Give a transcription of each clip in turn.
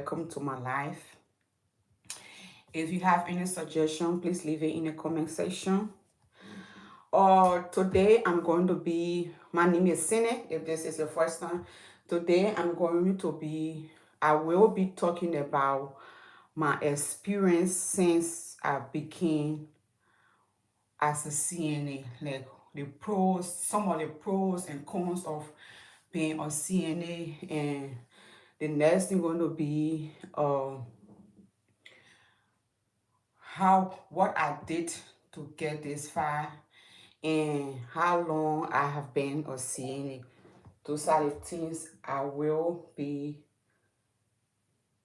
welcome to my life. If you have any suggestion, please leave it in the comment section. Or today I'm going to be, my name is Sinne, if this is your first time. Today I will be talking about my experience since I became as a CNA, like some of the pros and cons of being a CNA, and the next thing going to be what I did to get this far and how long I have been a CNA. Those are the things I will be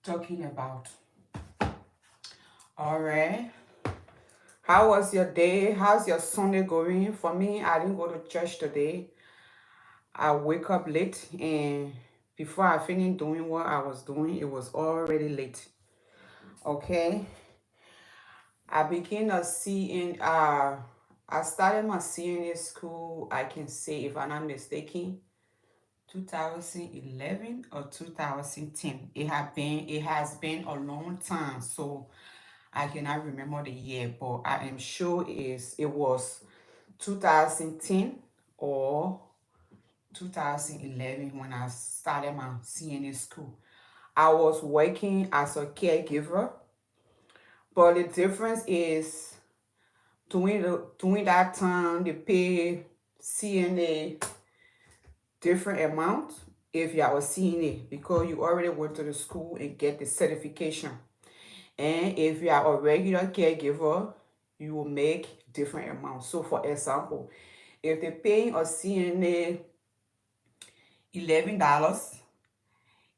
talking about. All right. How was your day? How's your Sunday going? For me, I didn't go to church today. I wake up late, and before I finished doing what I was doing, it was already late. Okay. I began a CNA. I started my CNA school, I can say, if I'm not mistaken, 2011 or 2010. It has been a long time, so I cannot remember the year, but I am sure it was 2010 or 2011 when I started my CNA school. I was working as a caregiver, but the difference is during that time they pay CNA different amount if you are a CNA because you already went to the school and get the certification. And if you are a regular caregiver, you will make different amounts. So for example, if they're paying a CNA $11,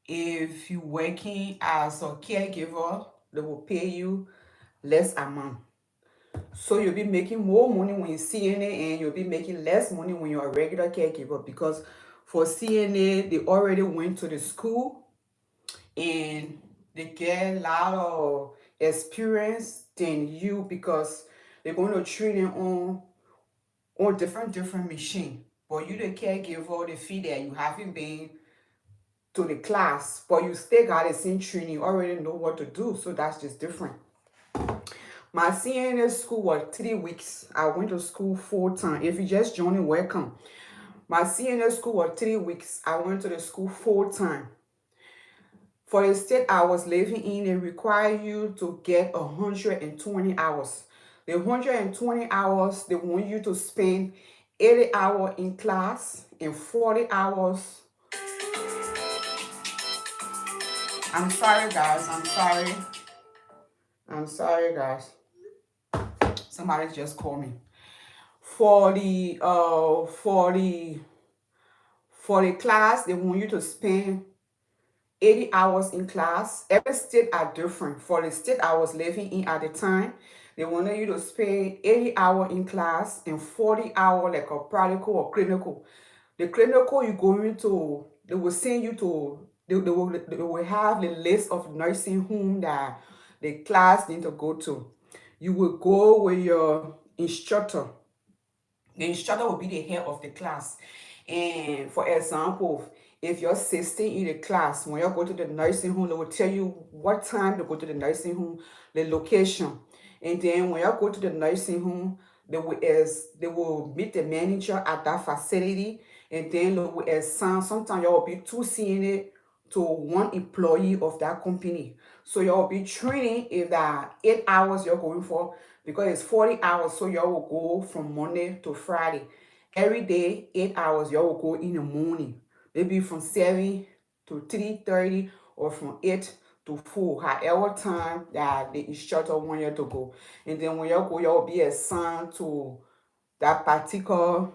if you're working as a caregiver, they will pay you less amount. So you'll be making more money when you're CNA and you'll be making less money when you're a regular caregiver, because for CNA, they already went to the school and they get a lot of experience than you because they're going to train you on different machine. But you the caregiver, the fee that you haven't been to the class, but you still got the same training, you already know what to do. So that's just different. My CNA school was 3 weeks. I went to school full time. If you just joining, welcome. My CNA school was 3 weeks. I went to the school full time. For the state I was living in, they require you to get 120 hours. The 120 hours, they want you to spend 80 hours in class and 40 hours. I'm sorry, guys. I'm sorry, guys. Somebody just called me. For the class, they want you to spend 80 hours in class. Every state are different. For the state I was living in at the time, they wanted you to spend 80 hours in class and 40 hours like a practical or clinical. The clinical you going to, they will send you to, they will have the list of nursing home that the class need to go to. You will go with your instructor. The instructor will be the head of the class. And for example, if you're 16 in the class, when you go to the nursing home, they will tell you what time to go to the nursing home, the location. And then when you go to the nursing home, they will meet the manager at that facility, and then they will assign, sometimes you will be 2 CNA to 1 employee of that company. So you'll be training if that 8 hours you're going for, because it's 40 hours, so you will go from Monday to Friday. Every day, 8 hours, you will go in the morning. Maybe from 7 to 3:30 or from 8 to 4, however time that the instructor want you to go. And then when you go, you will be assigned to that particular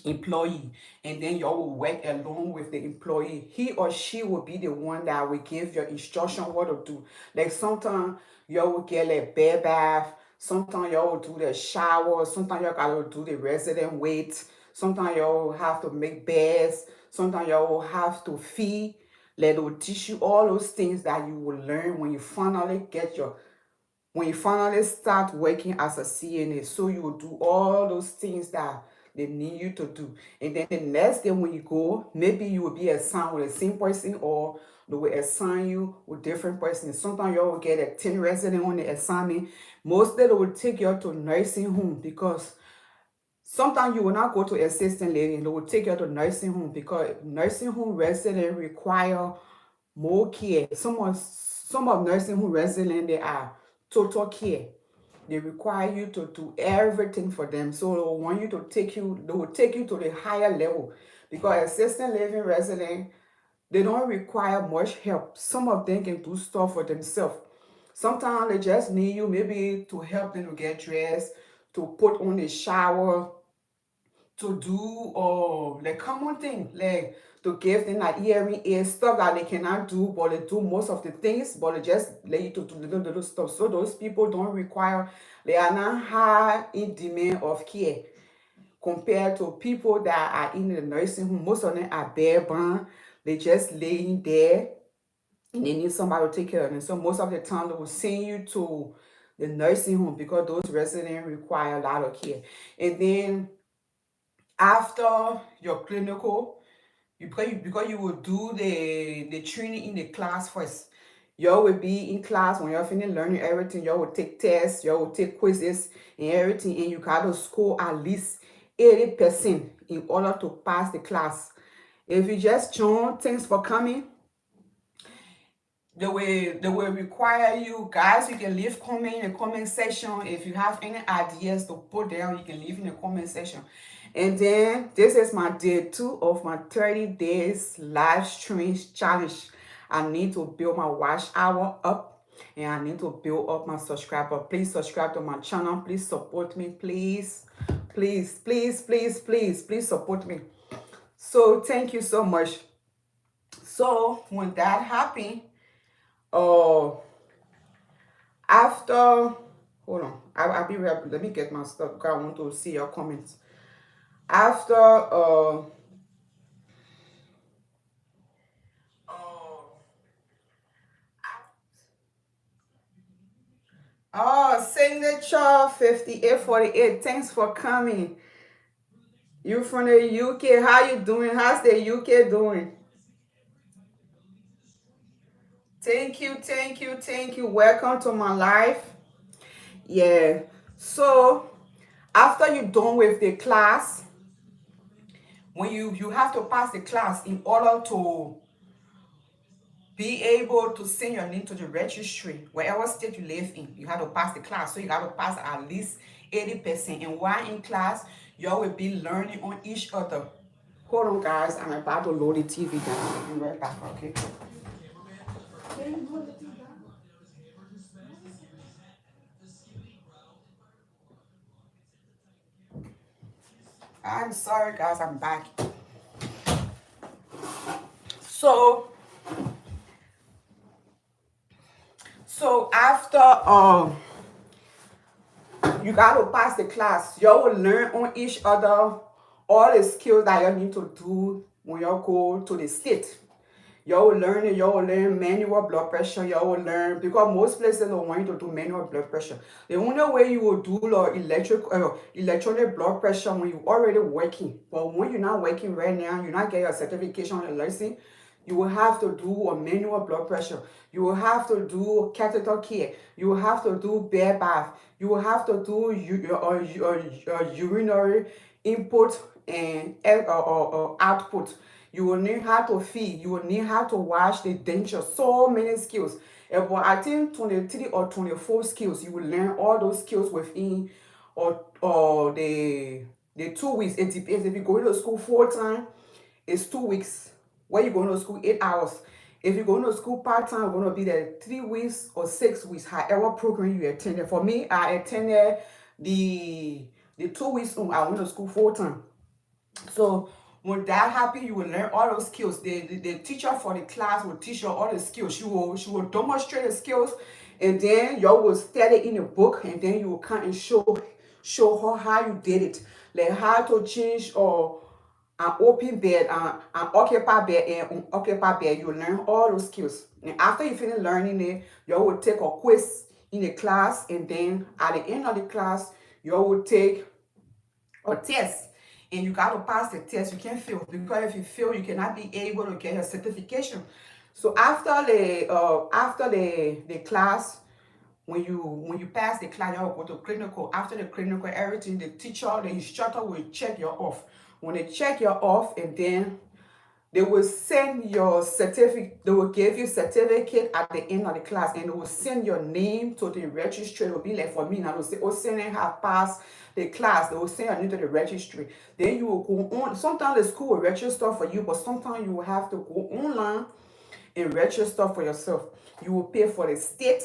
employee, and then you will work along with the employee. He or she will be the one that will give your instruction what to do. Like sometimes you will get like bed bath, sometimes you will do the shower, sometimes you gotta do the resident weight, sometimes you will have to make beds, sometimes you will have to feed. Like they will teach you all those things that you will learn when you finally start working as a CNA. So you will do all those things that they need you to do. And then the next day when you go, maybe you will be assigned with the same person, or They will assign you with different persons. Sometimes you will get a 10 resident on the assignment. Mostly they will take you to nursing home because sometimes you will not go to assistant living. They will take you to nursing home because nursing home residents require more care. Some of nursing home residents, they are total care. They require you to do everything for them. So they will want you to they will take you to the higher level because assistant living resident, they don't require much help. Some of them can do stuff for themselves. Sometimes they just need you maybe to help them to get dressed, to put on a shower, to do like common thing, like to give them like hearing aid stuff that they cannot do, but they do most of the things, but they just let you to do little stuff. So those people don't require, they are not high in demand of care compared to people that are in the nursing home. Most of them are bedbound. They just laying there and they need somebody to take care of them. So most of the time they will send you to the nursing home because those residents require a lot of care. And then after your clinical, because you will do the training in the class first. You will be in class when you're finished learning everything. You will take tests, you will take quizzes and everything, and you got to score at least 80% in order to pass the class. If you just join, thanks for coming. They will require you guys. You can leave comment in the comment section. If you have any ideas to put down, you can leave in the comment section. And then this is my day 2 of my 30 days live stream challenge. I need to build my watch hour up and I need to build up my subscriber. Please subscribe to my channel. Please support me. Please, please, please, please, please, please support me. So thank you so much. So when that happened, after, hold on, I'll be right. Let me get my stuff because I want to see your comments. After signature 5848, thanks for coming. You from the UK, how you doing? How's the UK doing? Thank you, thank you, thank you. Welcome to my life. Yeah. So after you're done with the class, when you have to pass the class in order to be able to send your name to the registry, wherever state you live in, you have to pass the class. So you have to pass at least 80%. And while in class, you will be learning on each other. Hold on, guys. I'm about to load the TV down. I'll be right back, okay? I'm sorry, guys. I'm back. So after you got to pass the class, you will learn on each other all the skills that you need to do when you go to the state. You will learn it, you will learn manual blood pressure, you will learn, because most places don't want you to do manual blood pressure. The only way you will do electronic blood pressure when you're already working. But when you're not working right now, you're not getting a certification or license, you will have to do a manual blood pressure. You will have to do catheter care. You will have to do bed bath. You will have to do urinary input and output. You will need how to feed. You will need how to wash the denture. So many skills. But I think 23 or 24 skills. You will learn all those skills within or the 2 weeks. It depends. If you go to school full time, it's 2 weeks. Where you going to school 8 hours. If you're going to school part-time, you're going to be there 3 weeks or 6 weeks, however program you attended. For me, I attended the 2 weeks I went to school full-time. So when that happens, you will learn all those skills. The teacher for the class will teach you all the skills. She will demonstrate the skills, and then you will study in a book, and then you will come and show her how you did it, like how to change or an open bed, an occupied bed, and unoccupied bed. You learn all those skills. And after you finish learning it, you will take a quiz in the class, and then at the end of the class, you will take a test. And you got to pass the test. You can't fail, because if you fail, you cannot be able to get a certification. So after the class, when you pass the class, you go to clinical. After the clinical, everything, the teacher, the instructor will check you off. When they check you off, and then they will send your certificate. They will give you certificate at the end of the class, and they will send your name to the registry. It will be like for me now. They'll say, "Oh, CNA have passed the class." They will send your name to the registry. Then you will go on. Sometimes the school will register for you, but sometimes you will have to go online and register for yourself. You will pay for the state.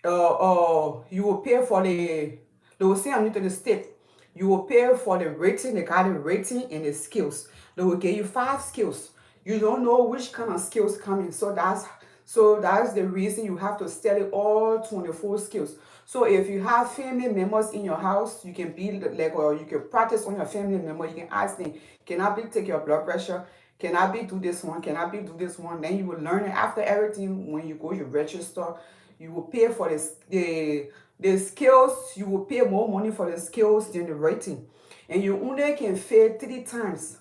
You will pay for they will send you to the state. You will pay for the rating, the kind of rating and the skills. They will give you 5 skills. You don't know which kind of skills coming. So that's the reason you have to study all 24 skills. So if you have family members in your house, you can be like, or you can practice on your family member. You can ask them, can I be take your blood pressure? Can I be do this one? Can I be do this one? Then you will learn it after everything. When you go, you register. You will pay for the skills. You will pay more money for the skills than the rating. And you only can fail 3 times.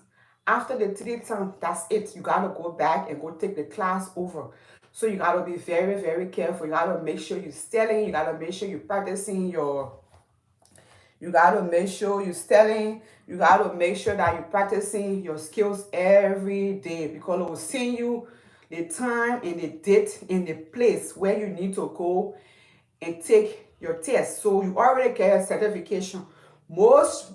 After the 3 times, that's it. You gotta go back and go take the class over. So you gotta be very, very careful. You gotta make sure you're studying. You gotta make sure you're practicing your. You gotta make sure you're studying. You gotta make sure that you're practicing your skills every day, because it will send you the time and the date and the place where you need to go and take your test. So you already get a certification.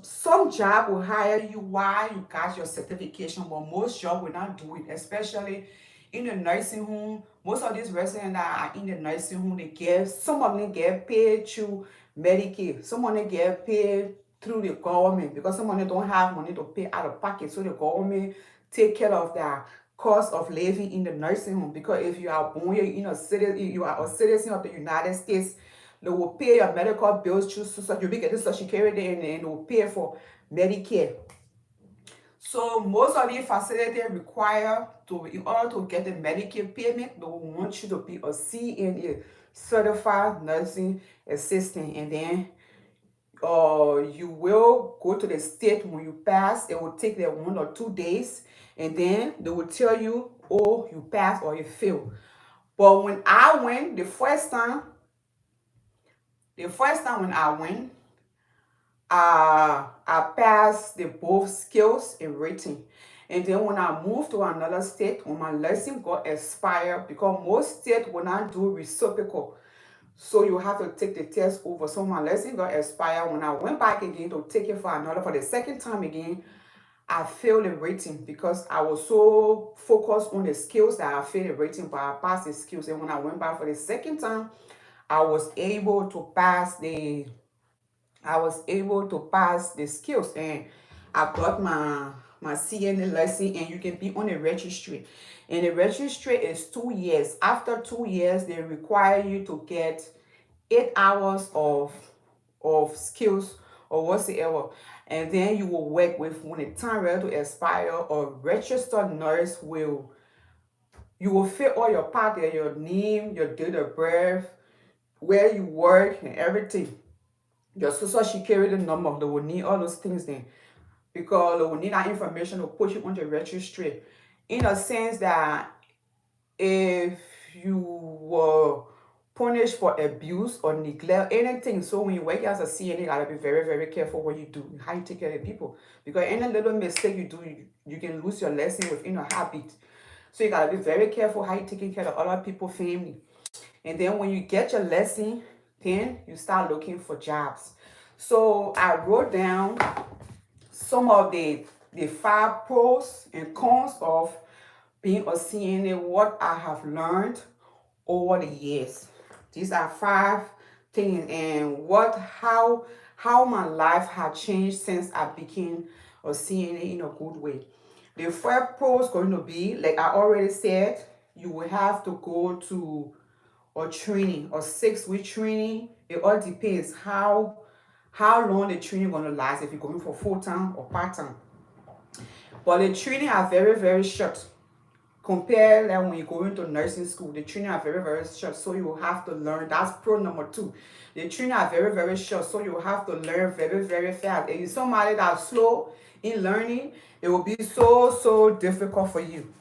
Some job will hire you while you got your certification, but most job will not do it, especially in the nursing home. Most of these residents that are in the nursing home, some of them get paid through Medicaid. Some of them get paid through the government, because some of them don't have money to pay out of pocket. So the government take care of their cost of living in the nursing home. Because if you are born here in a city, you are a citizen of the United States, they will pay your medical bills through you'll be getting Social Security, and they will pay for Medicare. So most of the facilities require in order to get the Medicare payment, they will want you to be a CNA, certified nursing assistant, and then you will go to the state. When you pass, it will take them 1 or 2 days, and then they will tell you, oh, you pass or you fail. But when I went the first time when I went, I passed the both skills and rating. And then when I moved to another state, when my license got expired, because most states will not do reciprocal, so you have to take the test over. So my license got expired. When I went back again to take it for the second time again, I failed the rating, because I was so focused on the skills that I failed the rating, but I passed the skills. And when I went back for the second time, I was able to pass the skills, and I got my CNA license. And you can be on the registry, and the registry is 2 years. After 2 years, they require you to get 8 hours of skills or whatsoever, and then you will work with, when the time ready to expire, a registered nurse will fill all your part there, your name, your date of birth, where you work, and everything. Your social security number. They will need all those things then, because they will need that information to put you on the registry. In a sense that if you were punished for abuse or neglect, anything. So when you work as a CNA, you gotta be very, very careful what you do, how you take care of people. Because any little mistake you do, you can lose your lesson within a habit. So you gotta be very careful how you taking care of other people's family. And then when you get your lesson, then you start looking for jobs. So I wrote down some of the 5 pros and cons of being a CNA, what I have learned over the years. These are 5 things, and how my life had changed since I became a CNA in a good way. The 5 pros going to be, like I already said, you will have to go to a training, a 6-week training. It all depends how long the training going to last, if you're going for full-time or part-time. But the training are very, very short. Compare that when you go into nursing school, the training are very, very short. So you will have to learn. That's pro number 2. The training are very, very short. So you will have to learn very, very fast. If you're somebody that's slow in learning, it will be so difficult for you.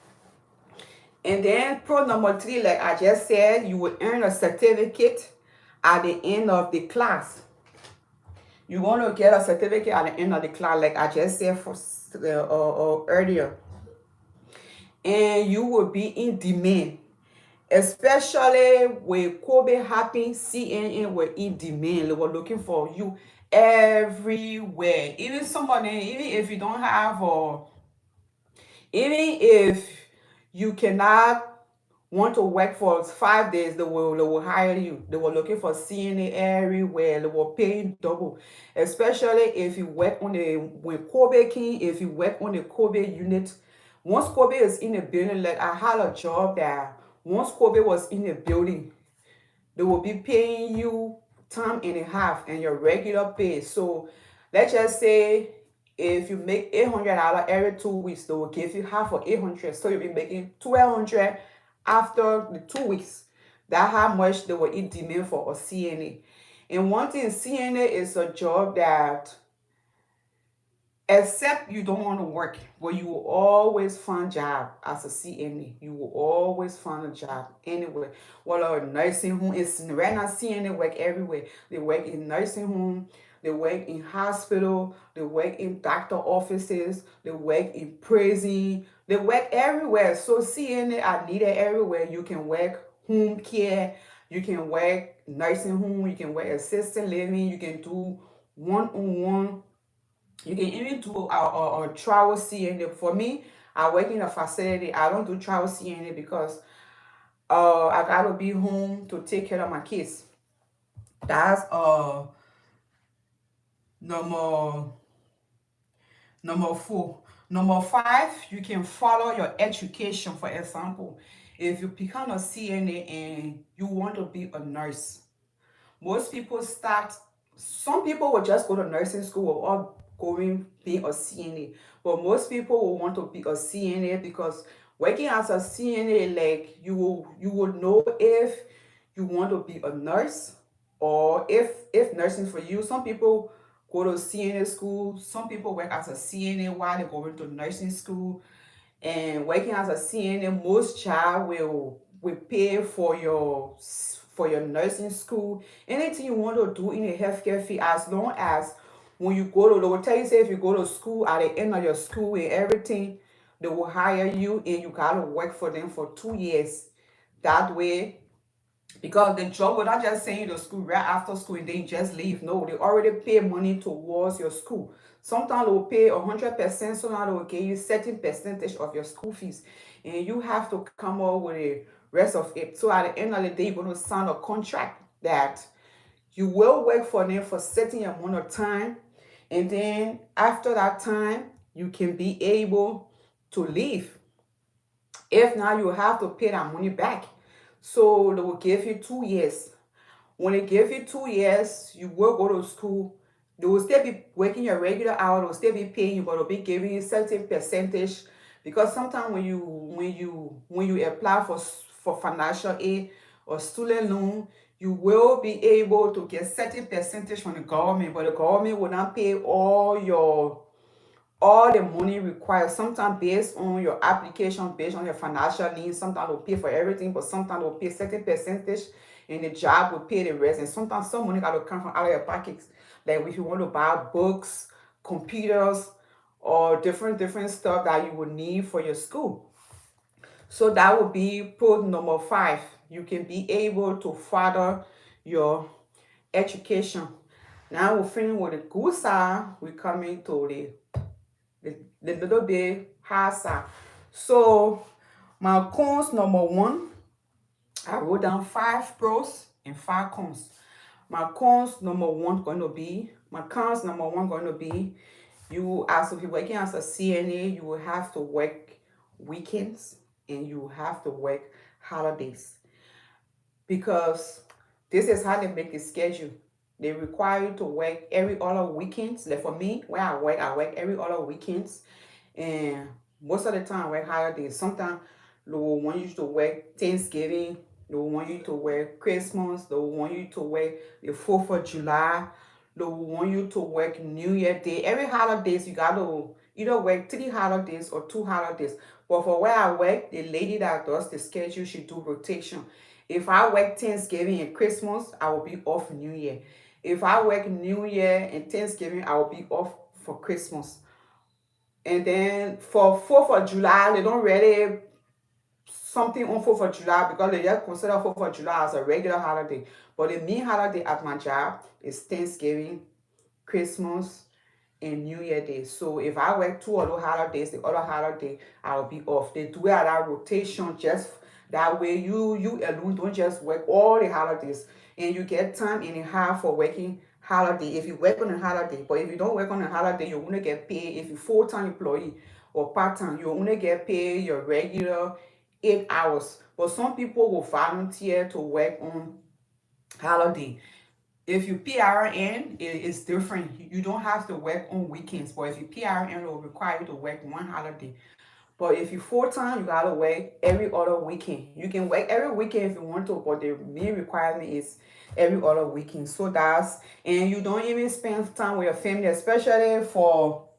And then pro number 3, like I just said, you will earn a certificate at the end of the class. You're going to get a certificate at the end of the class, like I just said earlier. And you will be in demand. Especially when COVID happened, CNN were in demand. They were looking for you everywhere. Even somebody, even if you don't have even if you cannot want to work for 5 days, they will hire you. They were looking for CNA everywhere. They were paying double. Especially if you work on the when COVID came, if you work on the COVID unit. Once COVID is in the building, like I had a job that once COVID was in the building, they will be paying you time and a half and your regular pay. So let's just say if you make $800 every 2 weeks, they will give you half of 800. So you'll be making 1,200 after the 2 weeks. That's how much they will in demand for a CNA. And one thing, CNA is a job that except you don't want to work, but you will always find job as a CNA. You will always find a job anywhere. Well, a nursing home is right now. CNA work everywhere. They work in nursing home. They work in hospital. They work in doctor offices. They work in prison. They work everywhere. So CNA are needed everywhere. You can work home care. You can work nursing home. You can work assisted living. You can do one-on-one. You can even do a travel CNA. For me, I work in a facility. I don't do travel CNA because I gotta be home to take care of my kids. That's number number 4. Number 5, you can follow your education. For example, if you become a CNA and you want to be a nurse, most people start, some people will just go to nursing school or going being a CNA. But most people will want to be a CNA because working as a CNA, like you will know if you want to be a nurse or if nursing for you. Some people go to CNA school, some people work as a CNA while they're going to nursing school. And working as a CNA, most child will pay for your nursing school. Anything you want to do in the healthcare field, as long as when you go to, they will tell you, say if you go to school at the end of your school and everything, they will hire you and you gotta work for them for 2 years. That way, because the job will not just send you to school right after school and then you just leave. No, they already pay money towards your school. Sometimes they will pay 100%, sometimes they will give you certain percentage of your school fees. And you have to come up with the rest of it. So at the end of the day, you're going to sign a contract that you will work for them for certain amount of time. And then after that time, you can be able to leave. If not, you have to pay that money back. So they will give you 2 years. When they give you 2 years, you will go to school. They will still be working your regular hour. They will still be paying you, but they'll be giving you certain percentage. Because sometimes when you apply for financial aid or student loan, you will be able to get certain percentage from the government, but the government will not pay all the money required. Sometimes based on your application, based on your financial needs, sometimes they'll pay for everything, but sometimes they'll pay certain percentage and the job will pay the rest. And sometimes some money got to come from out of your pockets. Like if you want to buy books, computers, or different stuff that you will need for your school. So that would be point number 5. You can be able to further your education. Now we're finished with the good side. We're coming to the little bit hard side. So my cons number 1, I wrote down 5 pros and 5 cons. My cons number 1 going to be, my cons number 1 going to be, you as if you're working as a CNA, you will have to work weekends and you will have to work holidays because this is how they make the schedule. They require you to work every other weekends. Like for me, where I work every other weekends. And most of the time I work holidays. Sometimes they will want you to work Thanksgiving. They will want you to work Christmas. They will want you to work the 4th of July. They will want you to work New Year Day. Every holidays you got to either work 3 holidays or 2 holidays. But for where I work, the lady that does the schedule, she do rotation. If I work Thanksgiving and Christmas, I will be off New Year. If I work New Year and Thanksgiving, I will be off for Christmas. And then for 4th of July, they don't really something on 4th of July because they just consider 4th of July as a regular holiday. But the main holiday at my job is Thanksgiving, Christmas, and New Year Day. So if I work 2 other holidays, the other holiday I'll be off. They do it at that rotation just that way you alone don't just work all the holidays and you get time and a half for working holiday if you work on a holiday. But if you don't work on a holiday, you only get paid if you're full-time employee or part-time, you only get paid your regular 8 hours. But some people will volunteer to work on holiday. If you PRN, it's different. You don't have to work on weekends. But if you PRN, it will require you to work one holiday. But if you full time, you gotta work every other weekend. You can work every weekend if you want to, but the main requirement is every other weekend. So and you don't even spend time with your family, especially for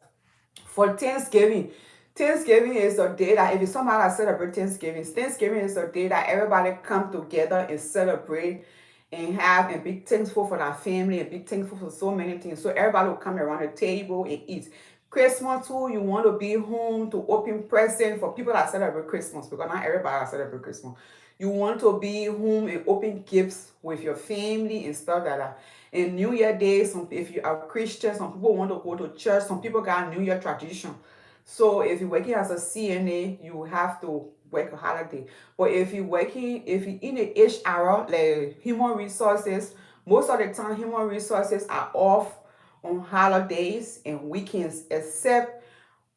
Thanksgiving. Thanksgiving is a day that if it's somebody that celebrate Thanksgiving is a day that everybody come together and celebrate and have and be thankful for their family and be thankful for so many things. So everybody will come around the table and eat. Christmas too, you want to be home to open presents for people that celebrate Christmas because not everybody that celebrate Christmas. You want to be home and open gifts with your family and stuff like that. And New Year Day, if you are Christian, some people want to go to church. Some people got New Year tradition. So if you're working as a CNA, you have to work a holiday. But if you're in the HR, like human resources, most of the time human resources are off on holidays and weekends, except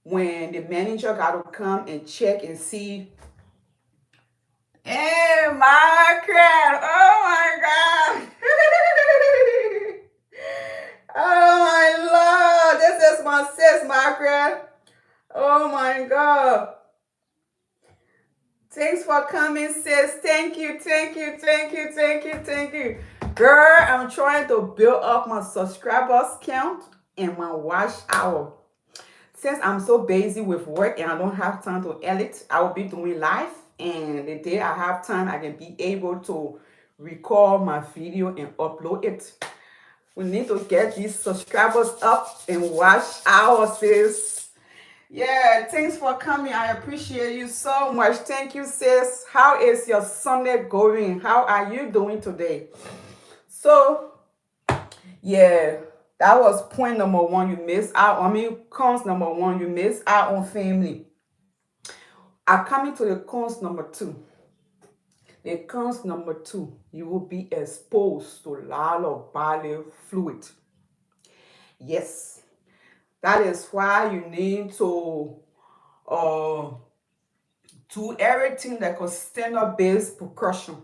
when the manager got to come and check and see. Hey, Margaret! Oh my God! Oh my Lord! This is my sis, Margaret. Oh my God! Thanks for coming, sis. Thank you, thank you, thank you, thank you, thank you. Girl, I'm trying to build up my subscribers count and my watch hour. Since I'm so busy with work and I don't have time to edit, I will be doing live. And the day I have time, I can be able to record my video and upload it. We need to get these subscribers up and watch hours, sis. Yeah, thanks for coming. I appreciate you so much. Thank you, sis. How is your Sunday going? How are you doing today? So, yeah, that was point number one. You missed out. Cons number one, you missed out on family. I'm coming to the cons number two. The cons number two, you will be exposed to a lot of bodily fluid. Yes, that is why you need to do everything like a standard-based precaution.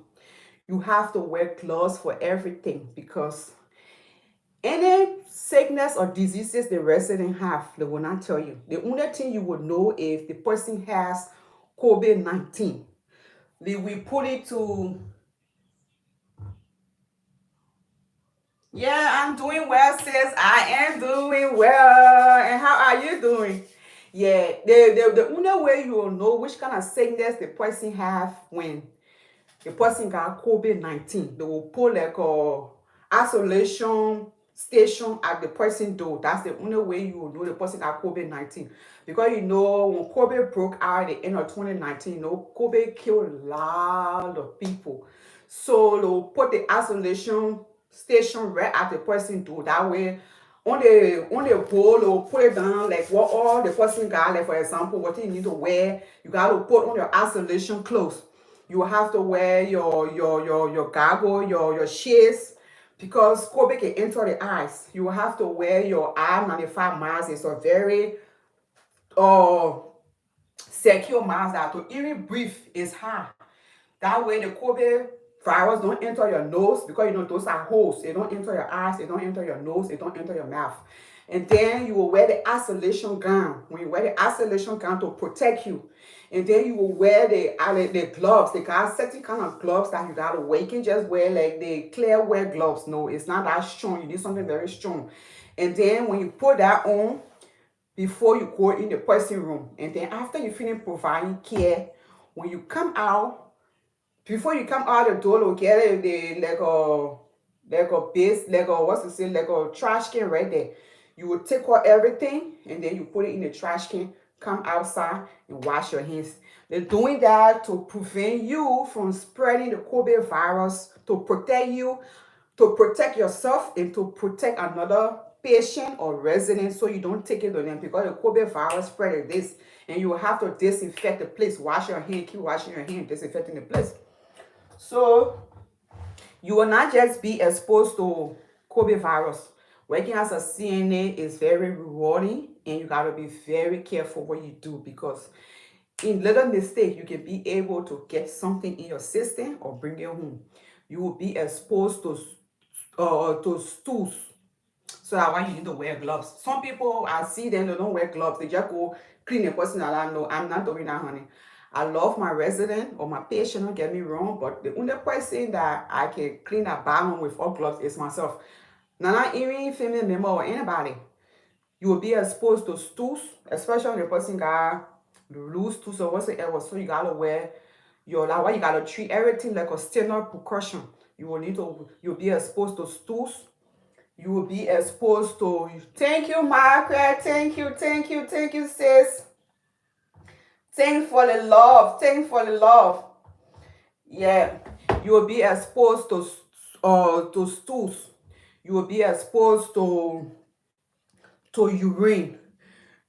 You have to wear gloves for everything because any sickness or diseases the resident have, they will not tell you. The only thing you will know if the person has COVID-19. They will put it to, yeah, I'm doing well, sis. I am doing well. And how are you doing? Yeah, the only way you will know which kind of sickness the person have when the person got COVID-19, they will put like a isolation station at the person door. That's the only way you will know the person got COVID-19. Because when COVID broke out at the end of 2019, COVID killed a lot of people. So they'll put the isolation station right at the person door. That way, on the bowl, they'll put it down like what all the person got. Like for example, what you need to wear, you got to put on your isolation clothes. You have to wear your goggle, your shades, because COVID can enter the eyes. You have to wear your I-95 mask. It's a very secure mask that to even breathe is hard. That way the COVID virus don't enter your nose because those are holes. They don't enter your eyes, they don't enter your nose, they don't enter your mouth. And then you will wear the isolation gown. When you wear the isolation gown to protect you. And then you will wear the gloves. They got certain kind of gloves that you gotta wear. You can just wear like the clear wear gloves. No, it's not that strong. You need something very strong. And then when you put that on, before you go in the person room. And then after you finish providing care, when you come out, before you come out the door, look at it, they like a base, like a what's to say, like a trash can right there. You will take out everything and then you put it in the trash can, come outside and wash your hands. They're doing that to prevent you from spreading the COVID virus, to protect you, to protect yourself, and to protect another patient or resident so you don't take it to them, because the COVID virus spread like this and you will have to disinfect the place, wash your hand, keep washing your hand, disinfecting the place. So you will not just be exposed to COVID virus. Working as a CNA is very rewarding, and you gotta be very careful what you do, because in little mistake you can be able to get something in your system or bring it home. You will be exposed to stools. So that's why you need to wear gloves. Some people, I see them, they don't wear gloves. They just go clean the person alive. No, I'm not doing that, honey. I love my resident or my patient, don't get me wrong, but the only person that I can clean a bathroom without gloves is myself. Not even family member or anybody. You will be exposed to stools, especially when the person got loose stools or whatsoever. So you gotta wear your, like, why you gotta treat everything like a standard precaution. You'll be exposed to stools. You will be exposed to, thank you, Margaret, thank you, sis. Thank for the love, thank for the love. Yeah, you will be exposed to stools. You will be exposed to urine.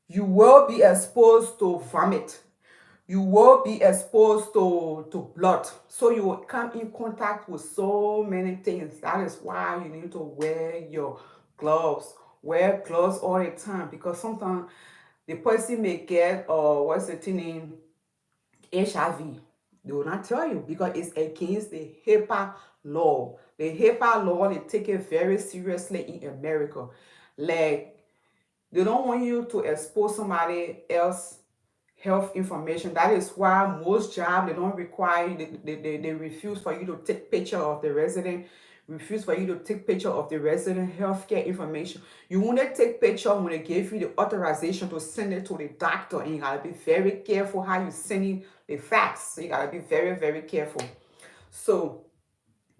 You will be exposed to vomit. You will be exposed to blood. So you will come in contact with so many things. That is why you need to wear your gloves. Wear gloves all the time, because sometimes the person may get, what's the thing name, HIV. They will not tell you because it's against the HIPAA law. The HIPAA law, they take it very seriously in America. Like, they don't want you to expose somebody else health information. That is why most jobs, they don't require you, they refuse for you to take picture of the resident, refuse for you to take picture of the resident healthcare information. You only take picture when they give you the authorization to send it to the doctor, and you gotta be very careful how you sending the facts. So you gotta be very, very careful. So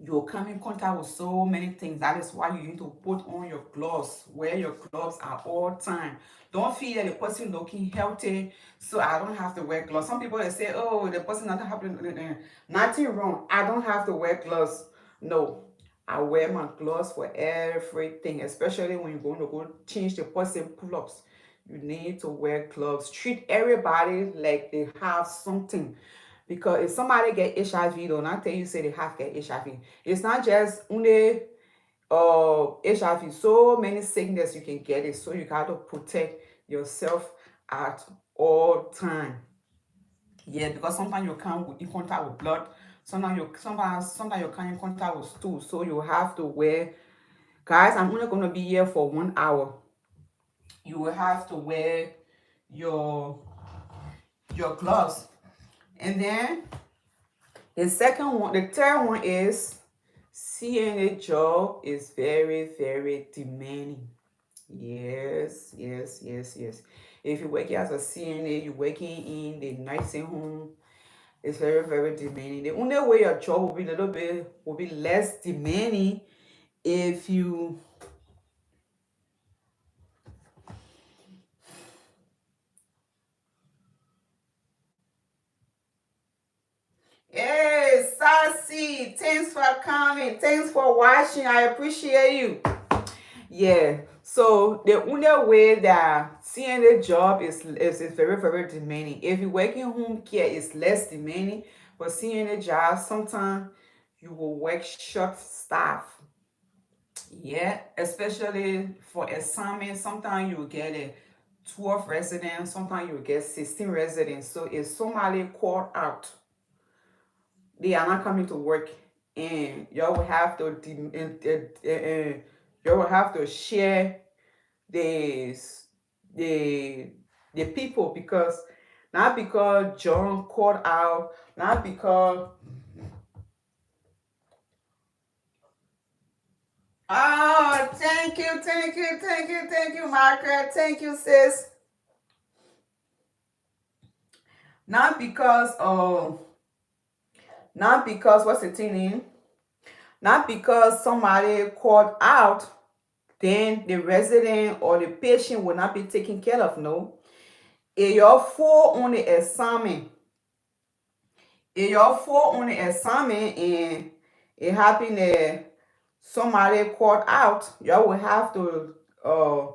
you'll come in contact with so many things. That is why you need to put on your gloves. Wear your gloves at all time. Don't feel that the person looking healthy, so I don't have to wear gloves. Some people, they say, oh, the person not having nothing wrong, I don't have to wear gloves. No, I wear my gloves for everything, especially when you're going to go change the person pull-ups. You need to wear gloves. Treat everybody like they have something. Because if somebody get HIV, they'll not tell you say they have get HIV. It's not just only HIV. So many sickness you can get it. So you got to protect yourself at all time. Yeah, because sometimes you come in contact with blood. Sometimes you come in contact with stool. So you have to wear. Guys, I'm only gonna be here for 1 hour. You will have to wear your your gloves. And then the third one is CNA job is very, very demanding. Yes, yes, yes, yes. If you're working as a CNA, you're working in the nursing home, it's very, very demanding. The only way your job will be a little bit will be less demanding if you. Hey, Sassy, thanks for coming. Thanks for watching. I appreciate you. Yeah. So the only way that CNA job is very, very demanding. If you work in home care, it's less demanding. But CNA job, sometimes you will work short staff. Yeah, especially for assignment. Sometimes you will get a 12 residents, sometimes you will get 16 residents. So if somebody called out, they are not coming to work, and y'all will have to you will have to share the the the people, because not because John called out, not because oh, thank you, Margaret, thank you, sis. Not because not because what's the thing in? Not because somebody called out, then the resident or the patient will not be taken care of. No. If you're full on the assignment, and it happened that somebody called out, y'all will have to uh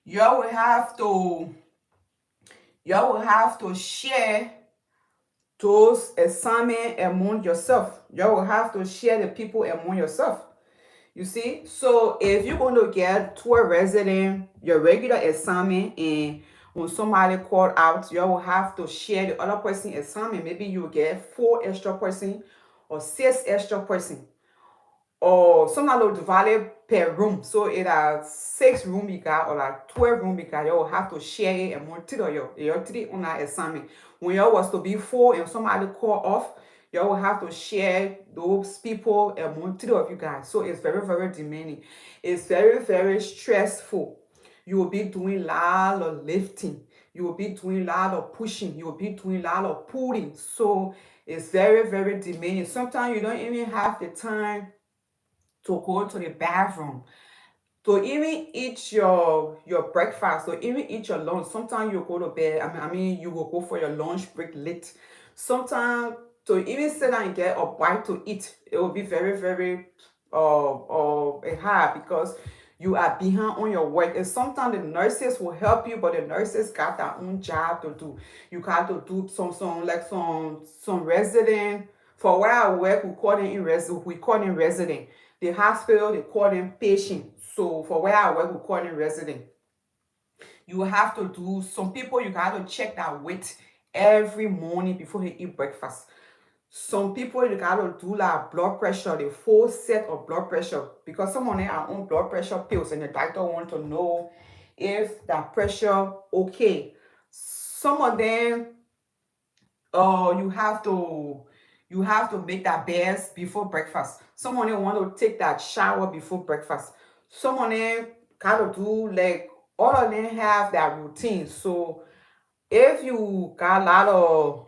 y'all will have to y'all will have to share those assignments among yourself. Y'all will have to share the people among yourself. You see? So if you're going to get to a resident your regular assignment, and when somebody called out, you will have to share the other person assignment. Maybe you will get 4 extra person or 6 extra person. Or sometimes they'll divide it per room. So either 6 room you got or like 12 room you got, you will have to share it among three of your three on that assignment. When you was to be 4 and somebody call off, you will have to share those people among three of you guys. So it's very, very demanding. It's very, very stressful. You will be doing a lot of lifting. You will be doing a lot of pushing. You will be doing a lot of pulling. So it's very, very demanding. Sometimes you don't even have the time to go to the bathroom, to even eat your breakfast, to even eat your lunch. Sometimes you go to bed. I mean, you will go for your lunch break late. Sometimes to even sit down and get a bite to eat, it will be very, very hard because you are behind on your work. And sometimes the nurses will help you, but the nurses got their own job to do. You got to do some resident. For where I work, we call them resident. The hospital, they call them patient. So for where I work, we call them resident. You have to do, some people you got to check that weight every morning before you eat breakfast. Some people you gotta do like blood pressure, the full set of blood pressure, because some of them are on blood pressure pills, and the doctor want to know if that pressure okay. Some of them, you have to make that beds before breakfast. Some of them want to take that shower before breakfast. Some of them gotta do like, all of them have that routine. So if you got a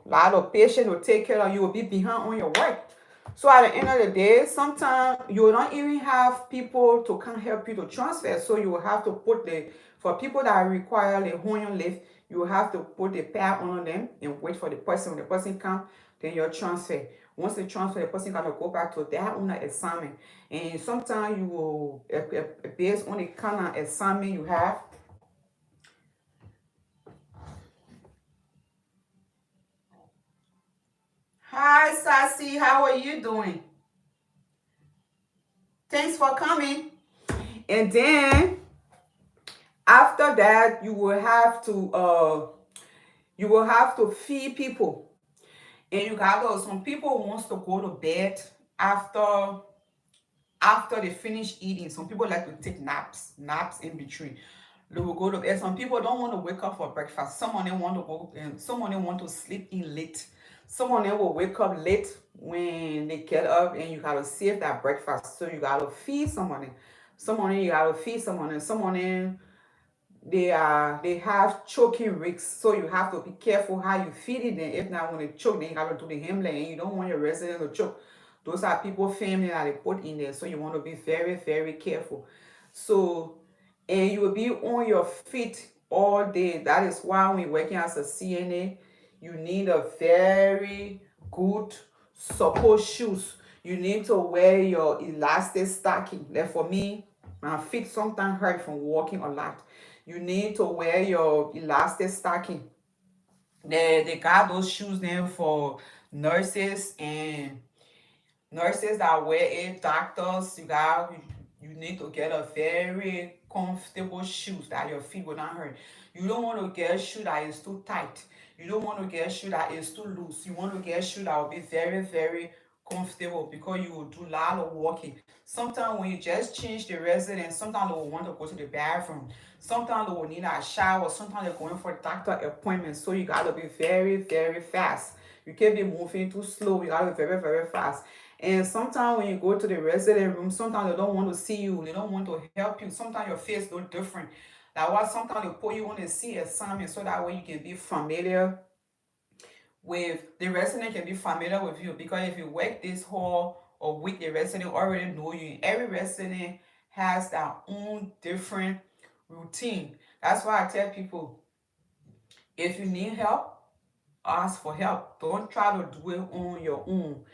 lot of patients to take care of, you will be behind on your work. So at the end of the day, sometimes you don't even have people to come help you to transfer. So you will have to put for people that require the home lift, you will have to put the pad on them and wait for the person. When the person come, then you're transfer. Once they transfer, the person got to go back to their own assignment. And sometimes you will, based on the kind of assignment you have. Hi, Sassy. How are you doing? Thanks for coming. And then after that, you will have to feed people. And you got some people wants to go to bed after after they finish eating. Some people like to take naps in between. They will go to bed. Some people don't want to wake up for breakfast. Some of them want to go and some of them want to sleep in late. Some of them will wake up late when they get up, and you gotta save that breakfast. So you gotta feed some of them. Some of them you gotta feed some of them. Some of them they have choking risks, so you have to be careful how you feed it them. If not, when they choke, then you gotta do the handling, and you don't want your resident to choke. Those are people family that they put in there, so you want to be very, very careful. So, and you will be on your feet all day. That is why when you're working as a CNA, you need a very good support shoes. You need to wear your elastic stocking. Like for me, my feet sometimes hurt from walking a lot. You need to wear your elastic stocking. They got those shoes there for nurses and nurses that wear it, doctors. You need to get a very comfortable shoes that your feet will not hurt. You don't want to get a shoe that is too tight. You don't want to get a shoe that is too loose. You want to get a shoe that will be very, very comfortable, because you will do a lot of walking. Sometimes when you just change the residence, sometimes they will want to go to the bathroom. Sometimes they will need a shower. Sometimes they're going for doctor appointments. So you gotta be very, very fast. You can't be moving too slow. You gotta be very, very fast. And sometimes when you go to the resident room, sometimes they don't want to see you. They don't want to help you. Sometimes your face look different. That's why sometimes they put you on a C assignment so that way you can be familiar with the resident, can be familiar with you, because if you work this whole or week, the resident already know you. Every resident has their own different routine. That's why I tell people, if you need help, ask for help. Don't try to do it on your own.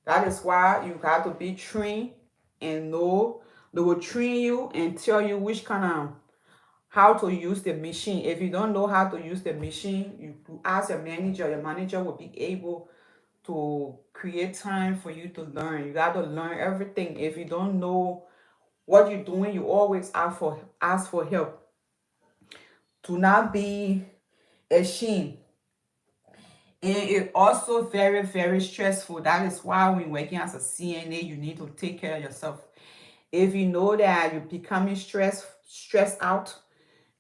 That is why you got to be trained and know. They will train you and tell you which kind of how to use the machine. If you don't know how to use the machine, you ask your manager. Your manager will be able to create time for you to learn. You got to learn everything. If you don't know what you're doing, you always ask for help. Do not be ashamed. And it's also very, very stressful. That is why when working as a CNA, you need to take care of yourself. If you know that you're becoming stressed out,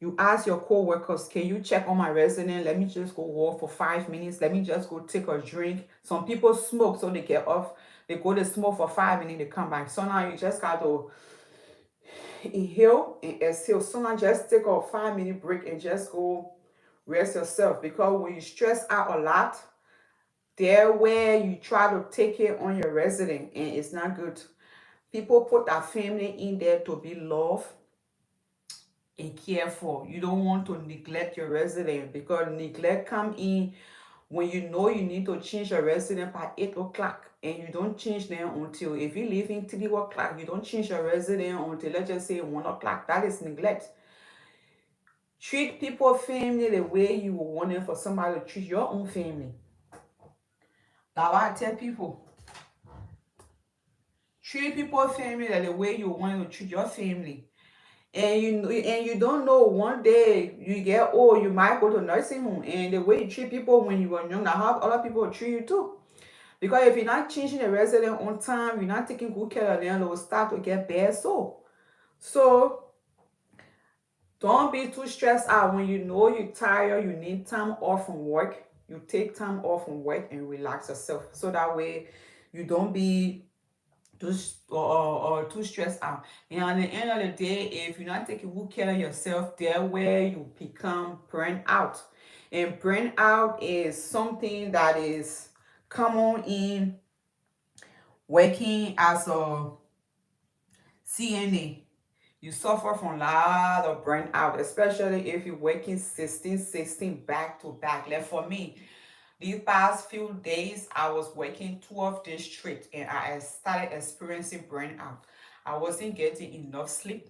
you ask your co-workers, can you check on my resident? Let me just go walk for 5 minutes. Let me just go take a drink. Some people smoke, so they get off. They go to smoke for 5 minutes, they come back. So now you just got to inhale and exhale. So now just take a 5 minute break and just go rest yourself. Because when you stress out a lot, there where you try to take it on your resident, and it's not good. People put their family in there to be loved and cared for. You don't want to neglect your resident, because neglect come in when you know you need to change your resident by 8 o'clock and you don't change them until, if you leave in 3 o'clock, you don't change your resident until, let's just say, 1 o'clock. That is neglect. Treat people family the way you would want it for somebody to treat your own family. That's why I tell people, treat people family the way you want to treat your family. And you don't know, one day you get old, you might go to nursing home, and the way you treat people when you were young, now how other people will treat you too. Because if you're not changing the resident on time, you're not taking good care of them, they will start to get bad. So don't be too stressed out. When you know you're tired, you need time off from work, you take time off from work and relax yourself. So that way you don't be or too stressed out. And at the end of the day, if you're not taking good care of yourself, there where you become burnt out. And burnt out is something that is common in working as a CNA. You suffer from a lot of burnout, especially if you're working 16 back to back. Like for me, these past few days, I was working 12 days straight and I started experiencing burnout. I wasn't getting enough sleep.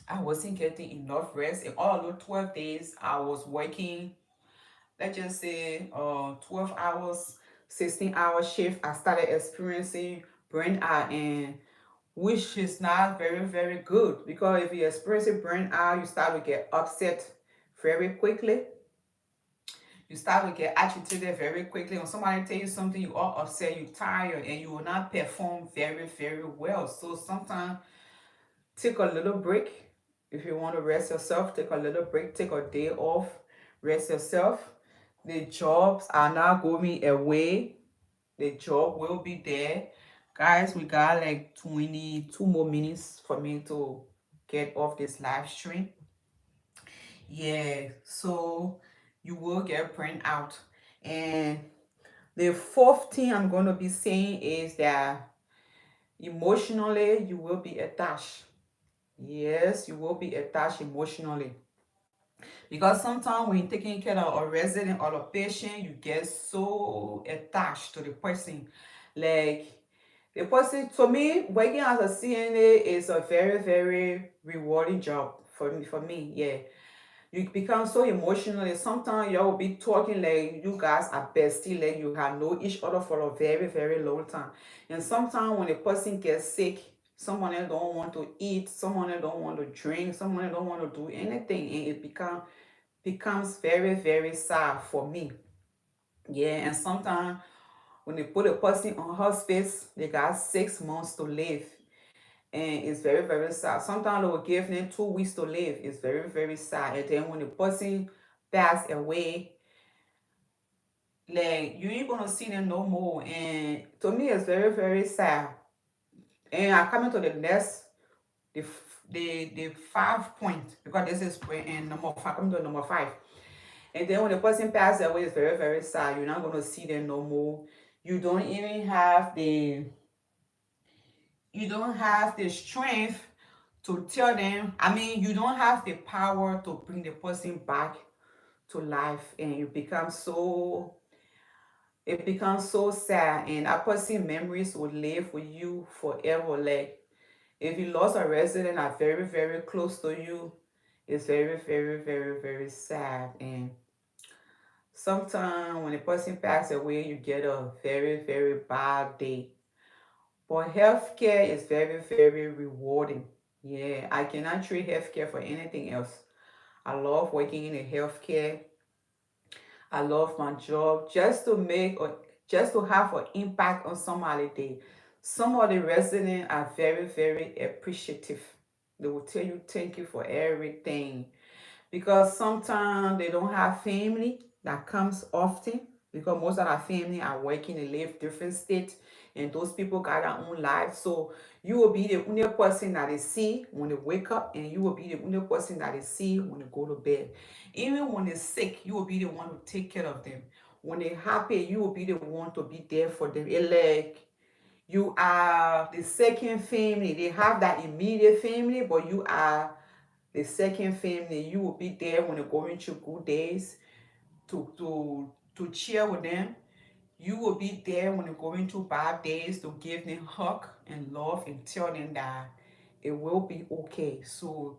I wasn't getting enough rest. And all of those 12 days, I was working, let's just say, 12 hours, 16-hour shift. I started experiencing burnout, and which is not very, very good, because if you experience a burnout, you start to get upset very quickly. You start to get agitated very quickly. When somebody tell you something, you are upset, you're tired, and you will not perform very, very well. So sometimes take a little break. If you want to rest yourself, take a little break, take a day off, rest yourself. The jobs are not going away. The job will be there. Guys, we got like 22 more minutes for me to get off this live stream. Yeah, so you will get print out. And the fourth thing I'm going to be saying is that emotionally you will be attached. Yes, you will be attached emotionally. Because sometimes when you're taking care of a resident or a patient, you get so attached to the person. Like, the person, to me, working as a CNA is a very, very rewarding job for me, yeah. You become so emotional. Sometimes you will be talking like you guys are bestie, like you have known each other for a very, very long time. And sometimes when a person gets sick, someone else don't want to eat, someone else don't want to drink, someone else don't want to do anything, and it becomes very, very sad for me. Yeah, and sometimes when they put a person on hospice, they got 6 months to live. And it's very, very sad. Sometimes they will give them 2 weeks to live. It's very, very sad. And then when the person pass away, like you ain't gonna see them no more. And to me, it's very, very sad. And I come into the next, the 5 points, because this is in number five. Come to number five. And then when the person passes away, it's very, very sad. You're not gonna see them no more. You don't even have the you don't have the strength to tell them. I mean, you don't have the power to bring the person back to life, and it becomes so sad, and that person memories will live with you forever. Like if you lost a resident that very, very close to you, it's very, very, very, very sad. And sometimes when a person passes away, you get a very, very bad day. But healthcare is very, very rewarding. Yeah, I cannot trade healthcare for anything else. I love working in the healthcare. I love my job just to make or just to have an impact on somebody day. Some of the residents are very, very appreciative. They will tell you thank you for everything, because sometimes they don't have family that comes often, because most of our family are working, they live different states, and those people got their own lives. So you will be the only person that they see when they wake up, and you will be the only person that they see when they go to bed. Even when they're sick, you will be the one to take care of them. When they're happy, you will be the one to be there for them. It's like you are the second family. They have that immediate family, but you are the second family. You will be there when they're going through good days to cheer with them. You will be there when they're going through bad days to give them hug and love and tell them that it will be okay. So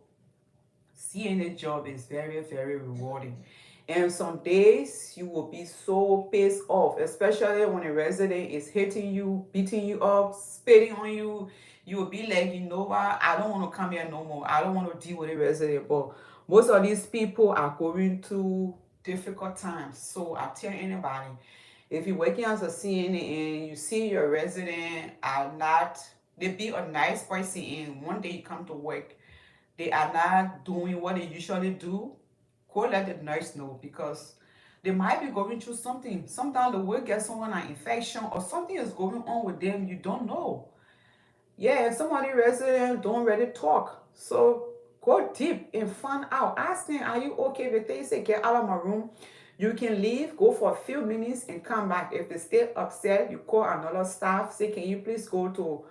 seeing a job is very, very rewarding. And some days you will be so pissed off, especially when a resident is hitting you, beating you up, spitting on you. You will be like, you know what, I don't want to come here no more. I don't want to deal with a resident. But most of these people are going through difficult times. So I tell anybody, if you're working as a CNA and you see your resident are not, they be a nice person, and one day you come to work they are not doing what they usually do, go let the nurse know, because they might be going through something. Sometimes they will get someone an infection or something is going on with them. You don't know. Yeah, somebody resident don't really talk. So go deep and find out. Ask them, are you okay with this? Say, get out of my room. You can leave, go for a few minutes and come back. If they stay upset, you call another staff. Say, can you please go to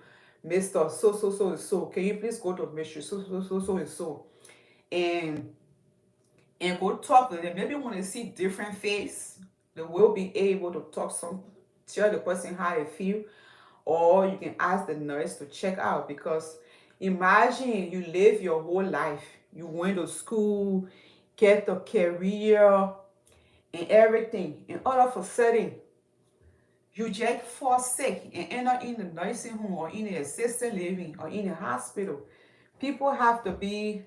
Mr. So, so, so, and so. Can you please go to Mr. So, so, so, so, and so. And go talk to them. Maybe when they see different face, they will be able to tell the person how they feel, or you can ask the nurse to check out. Because imagine you live your whole life, you went to school, get a career and everything, and all of a sudden you just fall sick and end up in the nursing home or in the assisted living or in the hospital. People have to be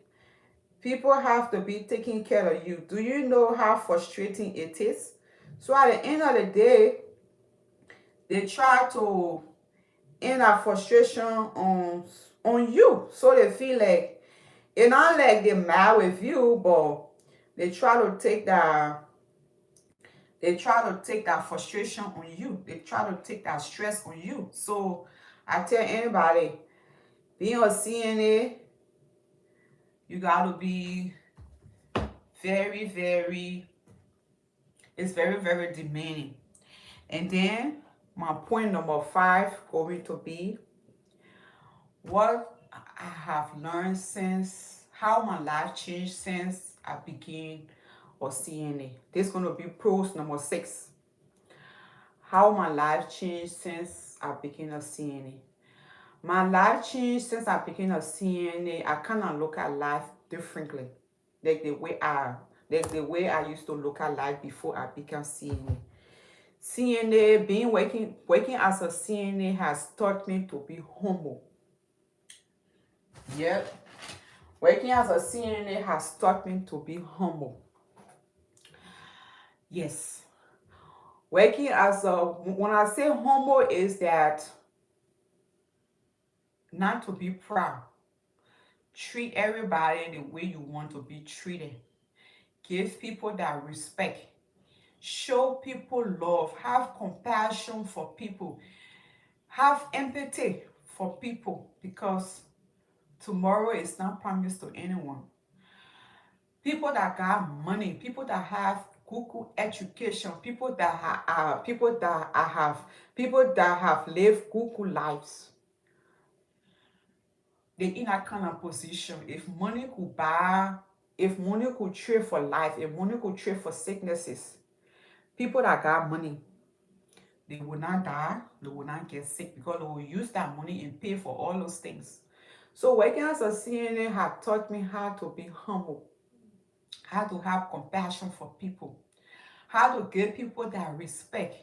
People have to be taking care of you. Do you know how frustrating it is? So at the end of the day, they try to end that frustration on you. So they feel like it's not like they're mad with you, but they try to take that frustration on you. They try to take that stress on you. So I tell anybody, being a CNA, you gotta be very, very, it's very, very demanding. And then my point number five going to be what I have learned since, how my life changed since I became a CNA. This is going to be pros number six. How my life changed since I became a CNA. My life changed since I became a CNA. I kind of look at life differently, like the way I used to look at life before I became CNA. CNA, being working as a CNA has taught me to be humble. Yep. Working as a CNA has taught me to be humble. Yes. When I say humble, is that not to be proud. Treat everybody the way you want to be treated. Give people that respect. Show people love. Have compassion for people. Have empathy for people, because Tomorrow is not promised to anyone. People that got money, people that have good education, people that have lived good lives. They in that kind of position. If money could trade for life, if money could trade for sicknesses, people that got money, they will not die, they will not get sick because they will use that money and pay for all those things. So working as a CNA had taught me how to be humble, how to have compassion for people, how to give people that respect,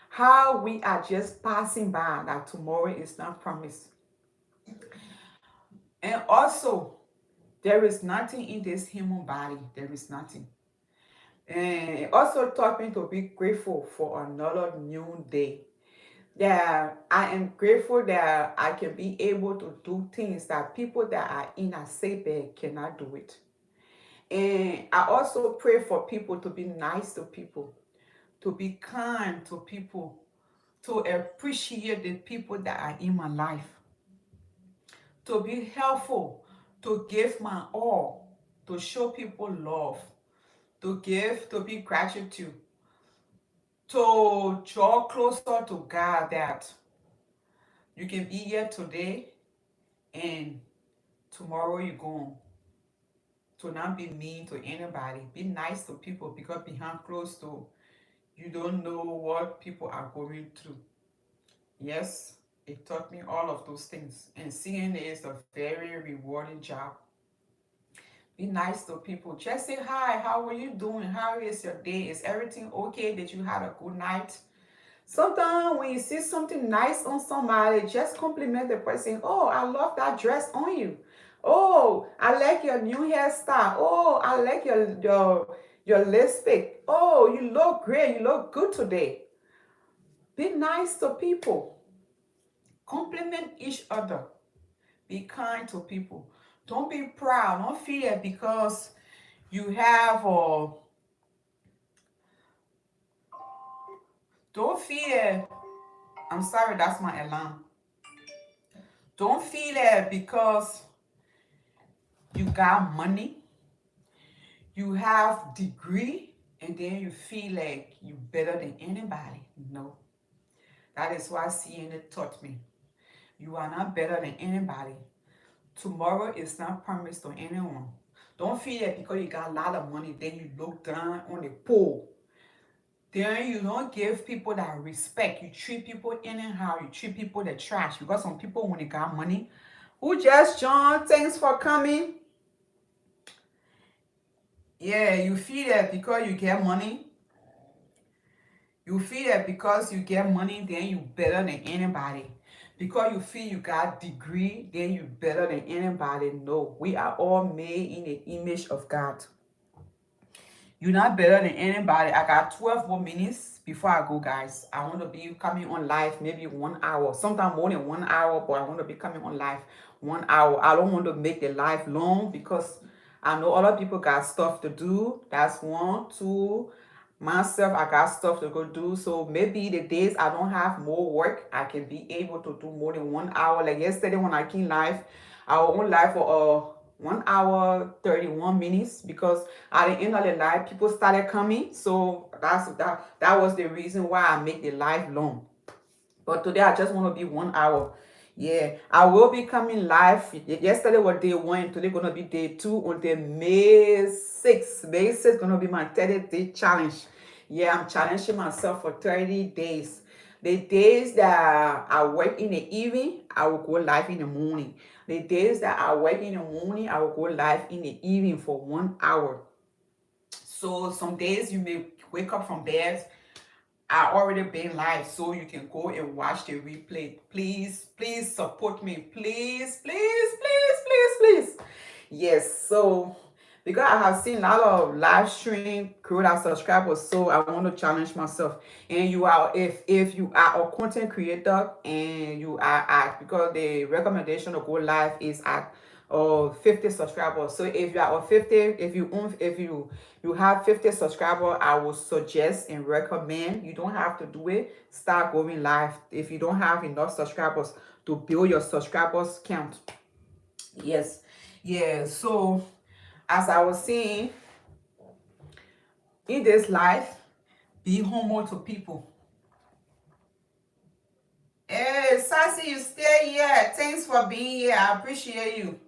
how we are just passing by, that tomorrow is not promised. And also, there is nothing in this human body. There is nothing. And it also taught me to be grateful for another new day. That I am grateful that I can be able to do things that people that are in a sick bed cannot do it. And I also pray for people to be nice to people, to be kind to people, to appreciate the people that are in my life, to be helpful, to give my all, to show people love, to give, to be gratitude, to draw closer to God, that you can be here today and tomorrow you're gone. To not be mean to anybody. Be nice to people because behind closed door, you don't know what people are going through. Yes, it taught me all of those things. And CNA is a very rewarding job. Be nice to people. Just say hi. How are you doing? How is your day? Is everything okay? Did you have a good night? Sometimes when you see something nice on somebody, just compliment the person. Oh, I love that dress on you. Oh, I like your new hairstyle. Oh, I like your lipstick. Oh, you look great. You look good today. Be nice to people. Compliment each other. Be kind to people. Don't be proud. Don't feel that because you have or don't feel that. I'm sorry, that's my alarm. Don't feel that because you got money, you have degree, and then you feel like you better than anybody. No. That is why CNA taught me. You are not better than anybody. Tomorrow is not promised to anyone. Don't feel that because you got a lot of money, then you look down on the poor. Then you don't give people that respect. You treat people anyhow. You treat people that trash. Because some people, when they got money, who just joined, thanks for coming. Yeah, you feel that because you get money. You feel that because you get money, then you better than anybody. Because you feel you got degree, then you better than anybody. No, we are all made in the image of God. You're not better than anybody. I got 12 more minutes before I go, guys. I want to be coming on live maybe 1 hour, sometimes more than 1 hour, but I want to be coming on live 1 hour. I don't want to make the live long because I know other people got stuff to do. That's one. Two, myself, I got stuff to go do. So maybe the days I don't have more work, I can be able to do more than 1 hour. Like yesterday when I came live, I was on live for 1 hour 31 minutes because at the end of the live people started coming, so that was the reason why I make the live long. But today I just want to be 1 hour. Yeah, I will be coming live. Yesterday was day one, today gonna be day two until May 6th. May 6th gonna be my 30-day challenge. Yeah, I'm challenging myself for 30 days. The days that I work in the evening, I will go live in the morning. The days that I work in the morning, I will go live in the evening for 1 hour. So some days you may wake up from bed, I already been live, so you can go and watch the replay. Please, please support me. Please, please, please, please, please. Yes, so because I have seen a lot of live stream grow that subscribers, so I want to challenge myself. And you are, if you are a content creator and you are at, because the recommendation to go live is at 50 subscribers. So if you are 50, if you have 50 subscribers, I will suggest and recommend, you don't have to do it, start going live if you don't have enough subscribers to build your subscribers count. Yes. Yeah. So as I was saying, in this life, be humble to people. Hey, Sassy, you stay here. Thanks for being here. I appreciate you.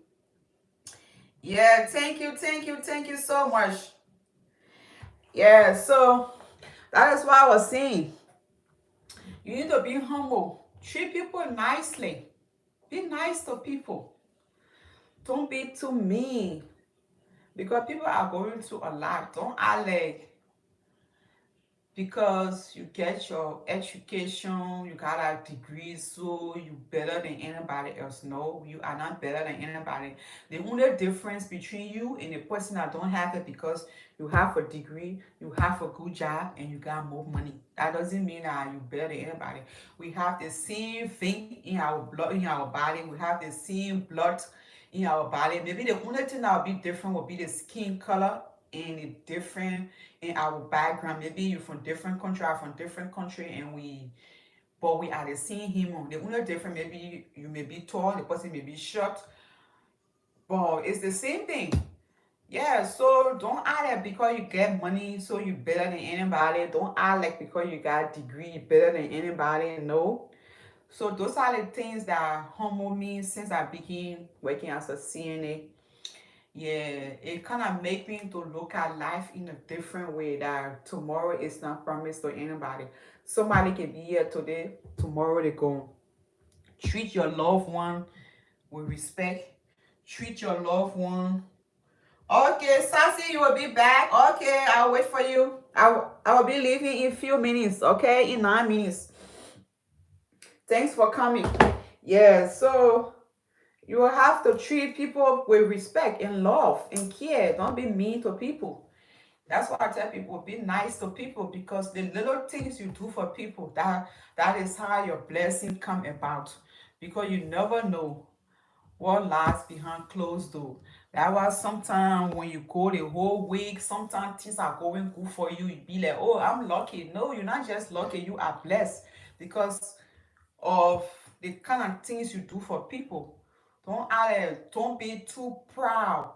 Yeah, thank you so much. Yeah, so that is what I was saying. You need to be humble. Treat people nicely. Be nice to people. Don't be too mean. Because people are going through a lot. Don't act like because you get your education, you got a degree, so you better than anybody else. No, you are not better than anybody. The only difference between you and a person that don't have it because you have a degree, you have a good job, and you got more money. That doesn't mean that you better than anybody. We have the same thing in our blood, in our body. We have the same blood in our body. Maybe the only thing that will be different will be the skin color and the different in our background. Maybe you're from different country, I'm from different country, and but we are the same human. The only difference, maybe you may be tall, the person may be short, but it's the same thing. Yeah, so don't act like because you get money, so you better than anybody. Don't act like because you got a degree, you better than anybody. No. So those are the things that humble me since I began working as a CNA. Yeah, it kind of make me to look at life in a different way that tomorrow is not promised to anybody. Somebody can be here today, tomorrow they go. Treat your loved one with respect. Treat your loved one. Okay, Sassy, you will be back. Okay, I'll wait for you. I will be leaving in a few minutes, okay? In 9 minutes. Thanks for coming. Yeah, so you will have to treat people with respect and love and care. Don't be mean to people. That's why I tell people, be nice to people because the little things you do for people, that is how your blessing come about. Because you never know what lies behind closed door. That was sometimes when you go the whole week, sometimes things are going good for you. You be like, oh, I'm lucky. No, you're not just lucky, you are blessed because of the kind of things you do for people. Don't be too proud.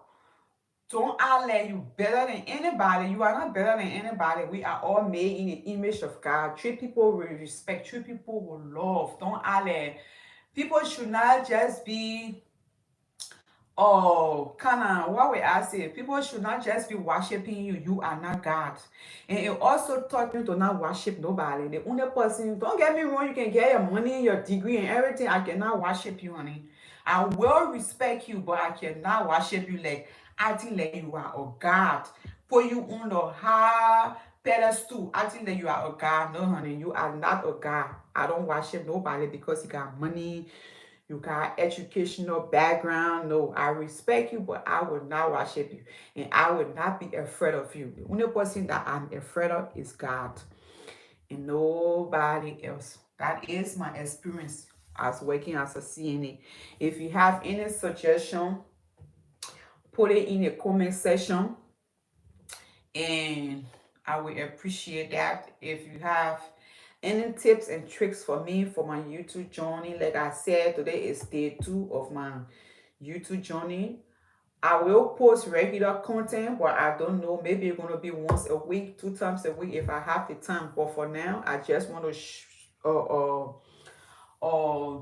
Don't act like you better than anybody. You are not better than anybody. We are all made in the image of God. Treat people with respect. Treat people with love. Don't act like people should not just be kind of what we I say. People should not just be worshiping you. You are not God. And it also taught me to not worship nobody. The only person, don't get me wrong, you can get your money, your degree, and everything. I cannot worship you, honey. I will respect you, but I cannot worship you like acting like you are a God. Put you on the high pedestal, acting like you are a God. No, honey, you are not a God. I don't worship nobody because you got money, you got educational background. No, I respect you, but I will not worship you. And I will not be afraid of you. The only person that I'm afraid of is God and nobody else. That is my experience as working as a CNA. If you have any suggestion, put it in the comment section and I will appreciate that. If you have any tips and tricks for me for my YouTube journey, like I said, today is day 2 of my YouTube journey. I will post regular content, but I don't know. Maybe it's going to be once a week, 2 times a week if I have the time. But for now, I just want to uh,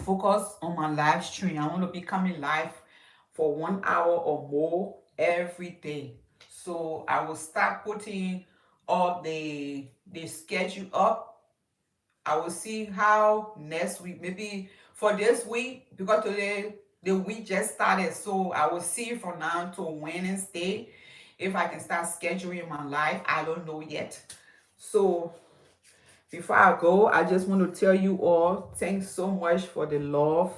focus on my live stream. I want to be coming live for 1 hour or more every day. So I will start putting all the schedule up. I will see how next week, maybe for this week, because today the week just started. So I will see from now to Wednesday if I can start scheduling my life. I don't know yet. So before I go, I just want to tell you all, thanks so much for the love.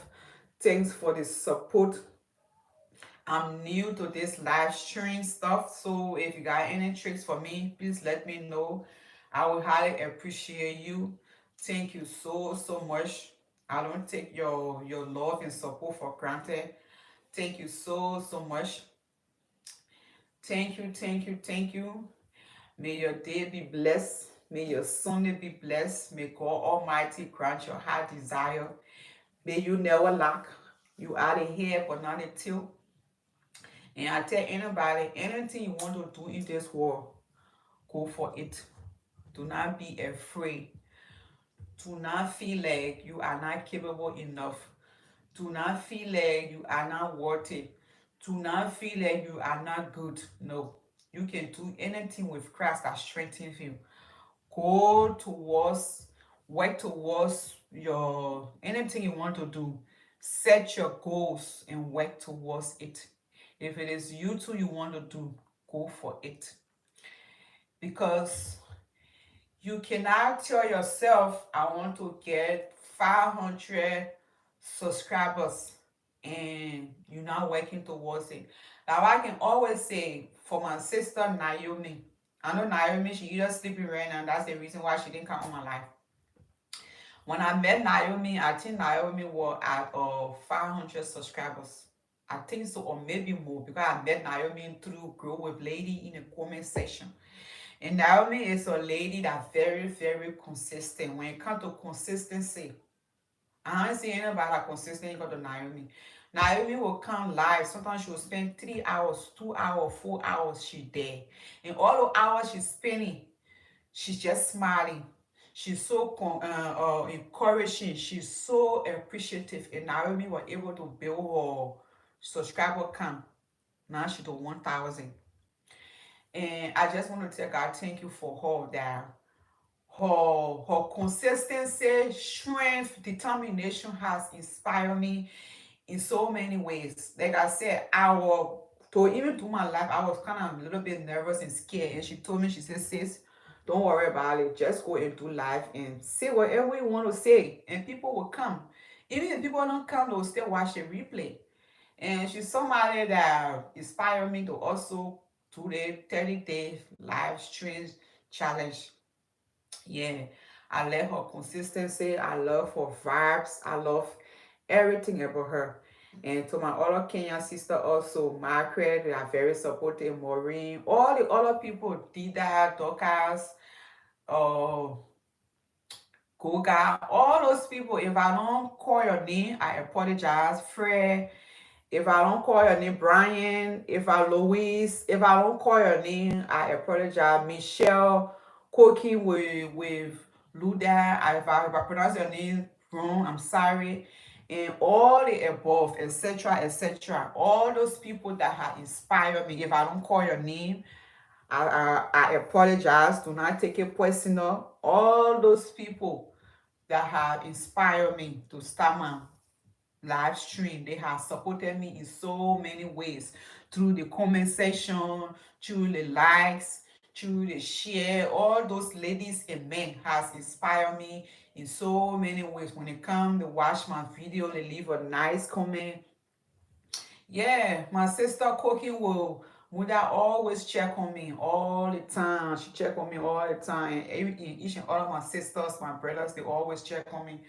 Thanks for the support. I'm new to this live streaming stuff, so if you got any tricks for me, please let me know. I will highly appreciate you. Thank you so much. I don't take your love and support for granted. Thank you so much. Thank you. May your day be blessed. May your Sunday be blessed. May God Almighty grant your heart desire. May you never lack. You are the head but not the tail. And I tell anybody, anything you want to do in this world, go for it. Do not be afraid. Do not feel like you are not capable enough. Do not feel like you are not worthy. Do not feel like you are not good. No. You can do anything with Christ that strengthens you. Go towards, work towards your anything you want to do. Set your goals and work towards it. If it is you too you want to do, go for it. Because you cannot tell yourself, I want to get 500 subscribers and you're not working towards it. Now, I can always say for my sister Naomi, I know Naomi, she either sleeping right now, that's the reason why she didn't come on my life. When I met Naomi, I think Naomi was at 500 subscribers. I think so, or maybe more, because I met Naomi through Grow with Lady in the comment section. And Naomi is a lady that's very, very consistent. When it comes to consistency, I haven't seen anybody that consistent equal to Naomi. Naomi will come live. Sometimes she will spend 3 hours, 2 hours, 4 hours. She there. And all the hours she's spending, she's just smiling. She's so encouraging. She's so appreciative. And Naomi was able to build her subscriber count. Now she to 1,000. And I just want to tell God thank you for her that her consistency, strength, determination has inspired me in so many ways. Like I said, to even do my life, I was kind of a little bit nervous and scared. And she told me, she said, sis, don't worry about it. Just go and do life and say whatever you want to say. And people will come. Even if people don't come, they'll still watch the replay. And she's somebody that inspired me to also do the 30-day live stream challenge. Yeah, I love her consistency. I love her vibes. I love everything about her. And to my other Kenyan sister also, Margaret, they are very supportive. Maureen, all the other people, Dida, Dorcas, uh, Goga, all those people. If I don't call your name, I apologize. Fred, if I don't call your name, Brian, if I don't call your name, I apologize. Michelle, cooking with Luda, if I pronounce your name wrong, I'm sorry. And all the above, etc., etc. All those people that have inspired me. If I don't call your name, I apologize. Do not take it personal. All those people that have inspired me to start my live stream. They have supported me in so many ways through the comment section, through the likes, through the share. All those ladies and men has inspired me in so many ways. When they come to watch my video, they leave a nice comment. Yeah, my sister cooking would I always check on me all the time. She check on me all the time. Each and all of my sisters, my brothers, they always check on me.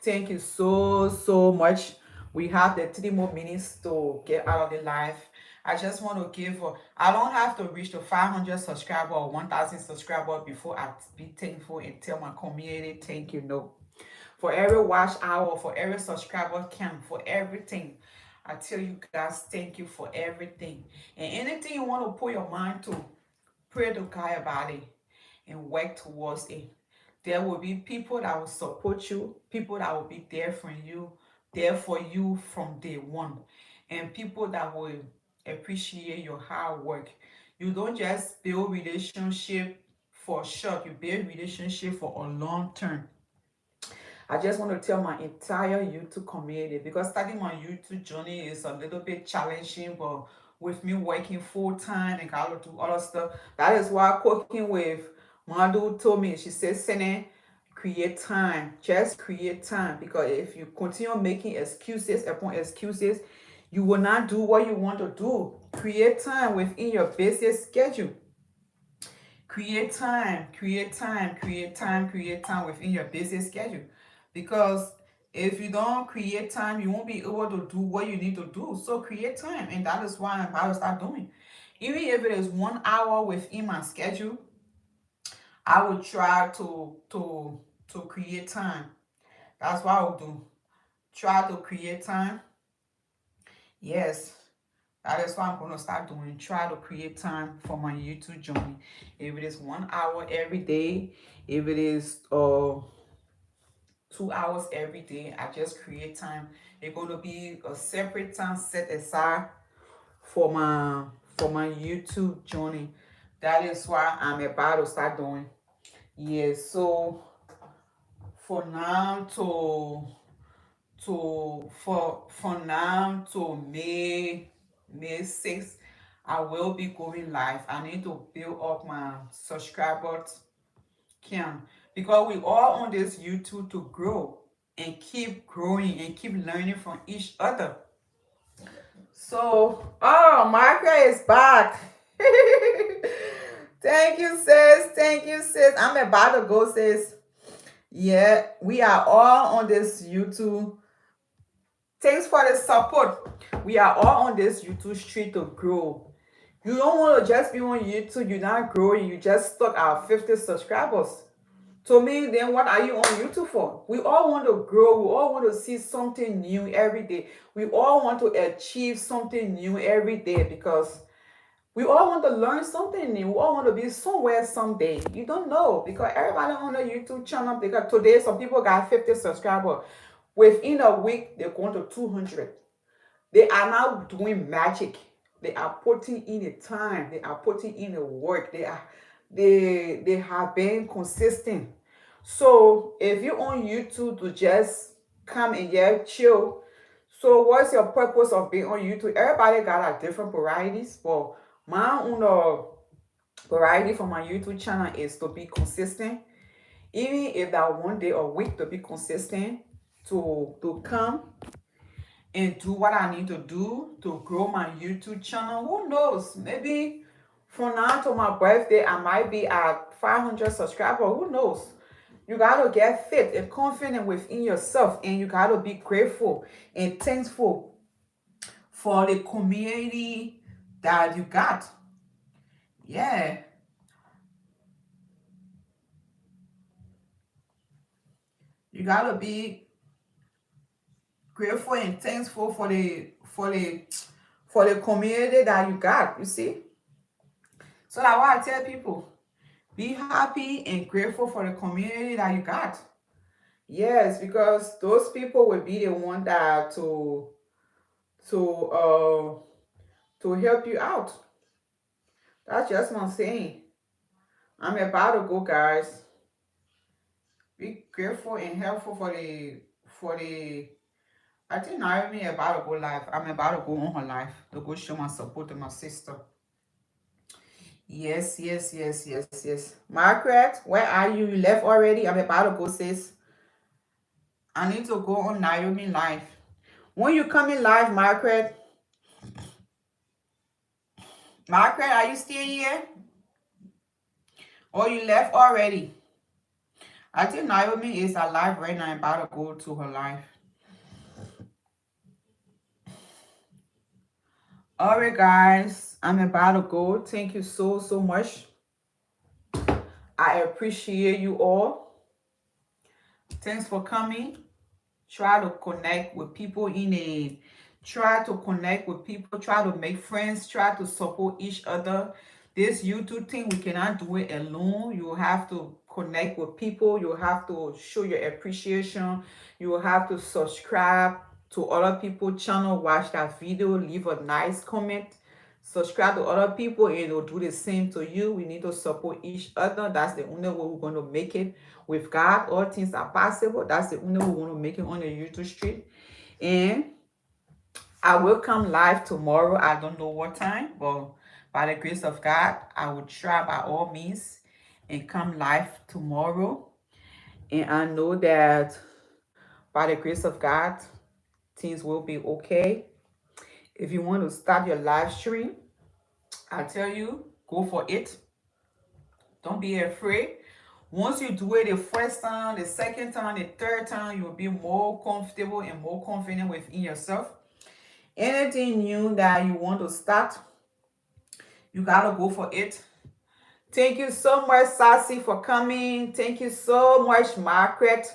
Thank you so, so much. We have the 3 more minutes to get out of the life. I just want to I don't have to reach the 500 subscriber or 1,000 subscriber before I be thankful and tell my community thank you. No. For every watch hour, for every subscriber count, for everything. I tell you guys, thank you for everything. And anything you want to put your mind to, pray to God about it and work towards it. There will be people that will support you, people that will be there for you from day one, and people that will appreciate your hard work. You don't just build relationship for short, you build relationship for a long term. I just want to tell my entire YouTube community, because starting my YouTube journey is a little bit challenging, but with me working full time and got to do other stuff, that is why cooking with Madu told me, she said, Sene, create time, just create time, because if you continue making excuses upon excuses, you will not do what you want to do. Create time within your busy schedule. Create time, create time, create time, create time within your busy schedule. Because if you don't create time, you won't be able to do what you need to do. So create time, and that is why I'm about to start doing. Even if it is 1 hour within my schedule, I will try to create time. That's what I will do. Try to create time Yes, that is what I'm going to start doing. Try to create time for my YouTube journey. If it is 1 hour every day, if it is 2 hours every day, I just create time. It's going to be a separate time set aside for my YouTube journey. That is why I'm about to start doing. Yes, so for now for now to May 6th, I will be going live. I need to build up my subscribers count because we all on this YouTube to grow and keep growing and keep learning from each other. So, oh, Margaret is back. Thank you, sis. Thank you, sis. I'm about to go, sis. Yeah, we are all on this YouTube. Thanks for the support. We are all on this YouTube street to grow. You don't want to just be on YouTube, you're not growing, you just stuck at 50 subscribers. To me, then what are you on YouTube for? We all want to grow. We all want to see something new every day. We all want to achieve something new every day because we all want to learn something new. We all want to be somewhere someday. You don't know because everybody on the YouTube channel, because today some people got 50 subscribers. Within a week, they're going to 200. They are now doing magic. They are putting in the time. They are putting in the work. They have been consistent. So if you're on YouTube to just come and get chill, so what's your purpose of being on YouTube? Everybody got a different varieties, but my own variety for my YouTube channel is to be consistent. Even if that one day a week to be consistent, to come and do what I need to do to grow my YouTube channel. Who knows? Maybe from now to my birthday, I might be at 500 subscribers. Who knows? You got to get fit and confident within yourself, and you got to be grateful and thankful for the community that you got. Yeah. You got to be grateful and thankful for the community that you got, you see? So that's why I tell people, be happy and grateful for the community that you got. Yes, because those people will be the one that to uh to help you out. That's just what I'm saying. I'm about to go, guys. Be grateful and helpful for the I think Naomi about to go live. I'm about to go on her live to go show my support to my sister. Yes, yes, yes, yes, yes. Margaret, where are you? You left already? I'm about to go, sis. I need to go on Naomi live. When you coming live, Margaret? Margaret, are you still here? Or you left already? I think Naomi is alive right now. I'm about to go to her live. Alright, guys. I'm about to go. Thank you so, so much. I appreciate you all. Thanks for coming. Try to connect with people try to connect with people, try to make friends, try to support each other. This YouTube thing, we cannot do it alone. You have to connect with people. You have to show your appreciation. You have to subscribe to other people's channel, watch that video, leave a nice comment, subscribe to other people, and they'll do the same to you. We need to support each other. That's the only way we're going to make it with God. All things are possible. That's the only way we're going to make it on the YouTube street. And I will come live tomorrow. I don't know what time, but by the grace of God, I will try by all means and come live tomorrow. And I know that by the grace of God, things will be okay. If you want to start your live stream, I tell you, go for it. Don't be afraid. Once you do it the first time, the second time, the third time, you'll be more comfortable and more confident within yourself. Anything new that you want to start, you gotta go for it. Thank you so much, Sassy, for coming. Thank you so much, Margaret,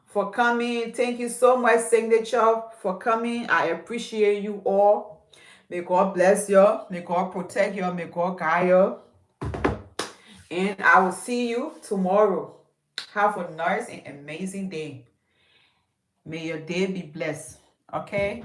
for coming. Thank you so much, Signature, for coming. I appreciate you all. May God bless you. May God protect you. May God guide you. And I will see you tomorrow. Have a nice and amazing day. May your day be blessed. Okay?